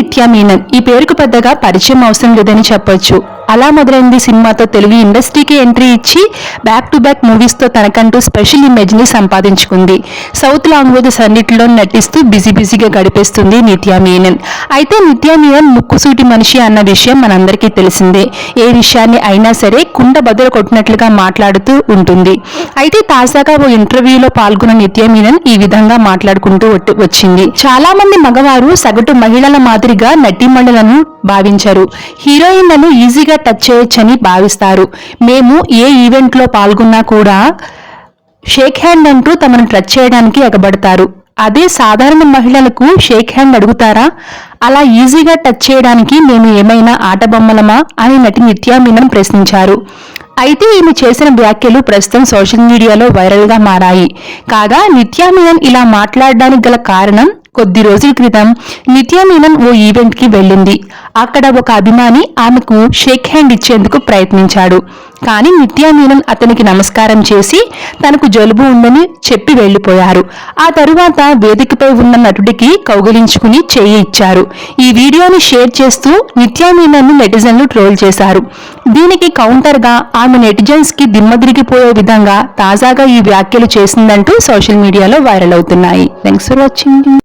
నిత్యా మీనన్. ఈ పేరుకు పెద్దగా పరిచయం అవసరం లేదని చెప్పొచ్చు. అలా మొదలైంది సినిమాతో తెలుగు ఇండస్ట్రీకి ఎంట్రీ ఇచ్చి బ్యాక్ టు బ్యాక్ మూవీస్తో తనకంటూ స్పెషల్ ఇమేజ్ని సంపాదించుకుంది. సౌత్ లాంగ్వేజెస్ అన్నిటిలో నటిస్తూ బిజీగా గడిపేస్తుంది నిత్యా మీనన్. అయితే నిత్యా మీనన్ ముక్కుసూటి మనిషి అన్న విషయం మనందరికీ తెలిసిందే. ఏ విషయాన్ని అయినా సరే కుండ బదులు కొట్టినట్లుగా మాట్లాడుతూ ఉంటుంది. అయితే తాజాగా ఓ ఇంటర్వ్యూలో పాల్గొన్న నిత్యా మీనన్ ఈ విధంగా మాట్లాడుకుంటూ వచ్చింది. చాలా మంది మగవారు సగటు మహిళల మాదిరిగా నటీమణులను భావించరు. హీరోయిన్లను ఈజీగా టచ్ చేయొచ్చని భావిస్తారు. మేము ఏ ఈవెంట్ లో పాల్గొన్నా కూడా షేక్ హ్యాండ్ అంటూ తమను టచ్ చేయడానికి ఎగబడతారు. అదే సాధారణ మహిళలకు షేక్ హ్యాండ్ అడుగుతారా? అలా ఈజీగా టచ్ చేయడానికి మేము ఏమైనా ఆటబొమ్మలమా అని నటి నిత్యా మీనన్ ప్రశ్నించారు. అయితే ఈమె చేసిన వ్యాఖ్యలు ప్రస్తుతం సోషల్ మీడియాలో వైరల్ గా మారాయి. కాగా నిత్యా మీనన్ ఇలా మాట్లాడడానికి గల కారణం, కొద్ది రోజుల క్రితం నిత్యా మీనన్ ఓ ఈవెంట్ కి వెళ్ళింది. అక్కడ ఒక అభిమాని ఆమెకు షేక్ హ్యాండ్ ఇచ్చేందుకు ప్రయత్నించాడు. కానీ నిత్యా మీనన్ అతనికి నమస్కారం చేసి తనకు జలుబు ఉందని చెప్పి వెళ్లిపోయారు. ఆ తరువాత వేదికపై ఉన్న నటుడికి కౌగిలించుకుని చెయ్యి ఇచ్చారు. ఈ వీడియోని షేర్ చేస్తూ నిత్యా మీనన్ ను నెటిజన్లు ట్రోల్ చేశారు. దీనికి కౌంటర్ గా ఆమె నెటిజన్స్ కి దిమ్మదిరిగిపోయే విధంగా తాజాగా ఈ వ్యాఖ్యలు చేసిందంటూ సోషల్ మీడియాలో వైరల్ అవుతున్నాయి. Thanks for watching.